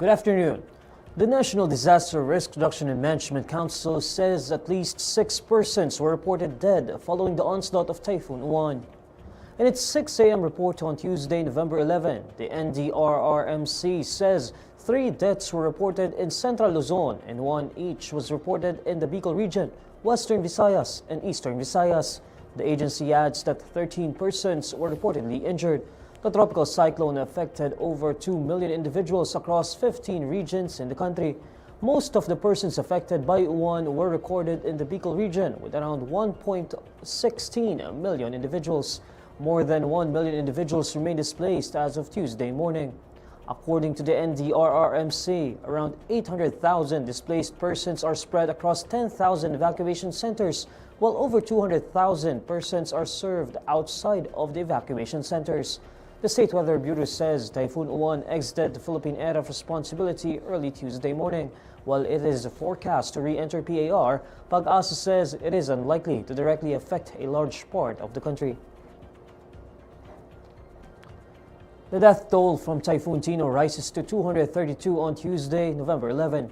Good afternoon. The National Disaster Risk Reduction and Management Council says at least 6 persons were reported dead following the onslaught of Typhoon Uwan. In its 6 a.m. report on Tuesday, November 11, the NDRRMC says 3 deaths were reported in Central Luzon and 1 each was reported in the Bicol region, Western Visayas, and Eastern Visayas. The agency adds that 13 persons were reportedly injured. The tropical cyclone affected over 2 million individuals across 15 regions in the country. Most of the persons affected by Uwan were recorded in the Bicol region, with around 1.16 million individuals. More than 1 million individuals remain displaced as of Tuesday morning. According to the NDRRMC, around 800,000 displaced persons are spread across 10,000 evacuation centers, while over 200,000 persons are served outside of the evacuation centers. The State Weather Bureau says Typhoon Uwan exited the Philippine area of responsibility early Tuesday morning. While it is forecast to re-enter PAR, Pag-asa says it is unlikely to directly affect a large part of the country. The death toll from Typhoon Tino rises to 232 on Tuesday, November 11.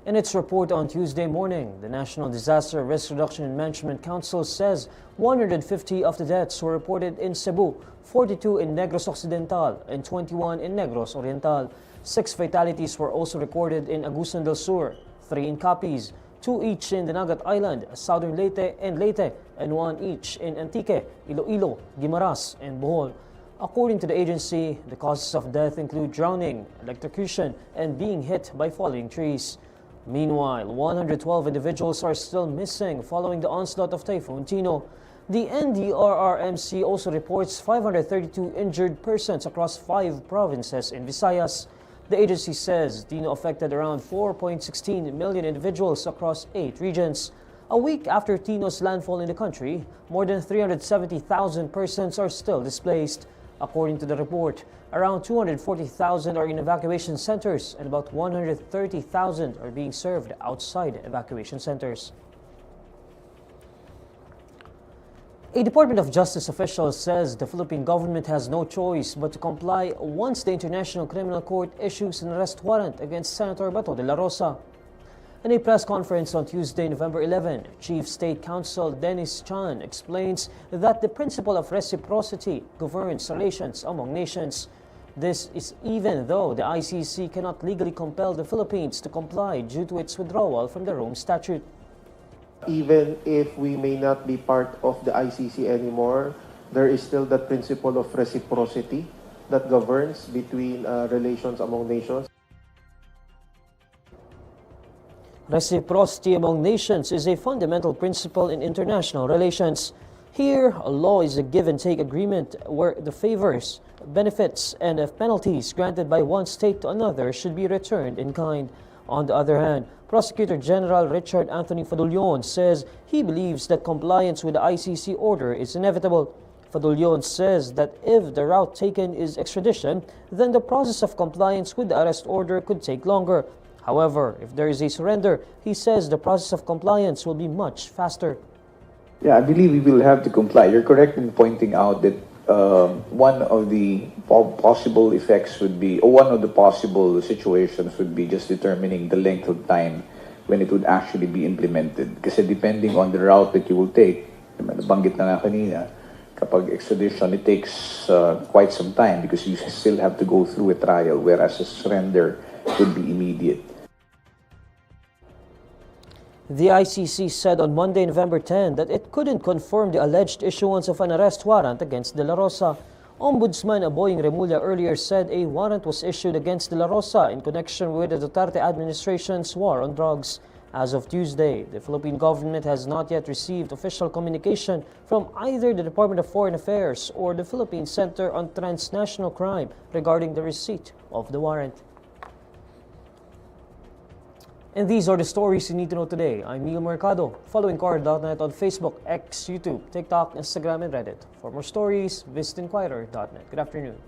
In its report on Tuesday morning, the National Disaster Risk Reduction and Management Council says 150 of the deaths were reported in Cebu, 42 in Negros Occidental, and 21 in Negros Oriental. 6 fatalities were also recorded in Agusan del Sur, 3 in Capiz, 2 each in Dinagat Island, Southern Leyte, and 1 each in Antique, Iloilo, Guimaras, and Bohol. According to the agency, the causes of death include drowning, electrocution, and being hit by falling trees. Meanwhile, 112 individuals are still missing following the onslaught of Typhoon Tino. The NDRRMC also reports 532 injured persons across 5 provinces in Visayas. The agency says Tino affected around 4.16 million individuals across 8 regions. A week after Tino's landfall in the country, more than 370,000 persons are still displaced. According to the report, around 240,000 are in evacuation centers and about 130,000 are being served outside evacuation centers. A Department of Justice official says the Philippine government has no choice but to comply once the International Criminal Court issues an arrest warrant against Senator Bato de la Rosa. In a press conference on Tuesday, November 11, Chief State Counsel Dennis Chan explains that the principle of reciprocity governs relations among nations. This is even though the ICC cannot legally compel the Philippines to comply due to its withdrawal from the Rome Statute. Even if we may not be part of the ICC anymore, there is still that principle of reciprocity that governs between relations among nations. Reciprocity among nations is a fundamental principle in international relations. Here, a law is a give-and-take agreement where the favors, benefits, and penalties granted by one state to another should be returned in kind. On the other hand, Prosecutor General Richard Anthony Fadullon says he believes that compliance with the ICC order is inevitable. Fadullon says that if the route taken is extradition, then the process of compliance with the arrest order could take longer. However, if there is a surrender, he says the process of compliance will be much faster. Yeah, I believe we will have to comply. You're correct in pointing out that one of the possible effects would be, or one of the possible situations would be just determining the length of time when it would actually be implemented. Kasi depending on the route that you will take, nabanggit na nga kanina, kapag extradition, it takes quite some time because you still have to go through a trial, whereas a surrender would be immediate. The ICC said on Monday, November 10, that it couldn't confirm the alleged issuance of an arrest warrant against De La Rosa. Ombudsman Aboying Remulla earlier said a warrant was issued against De La Rosa in connection with the Duterte administration's war on drugs. As of Tuesday, the Philippine government has not yet received official communication from either the Department of Foreign Affairs or the Philippine Center on Transnational Crime regarding the receipt of the warrant. And these are the stories you need to know today. I'm Neil Mercado. Follow INQUIRER.net on Facebook, X, YouTube, TikTok, Instagram, and Reddit. For more stories, visit INQUIRER.net. Good afternoon.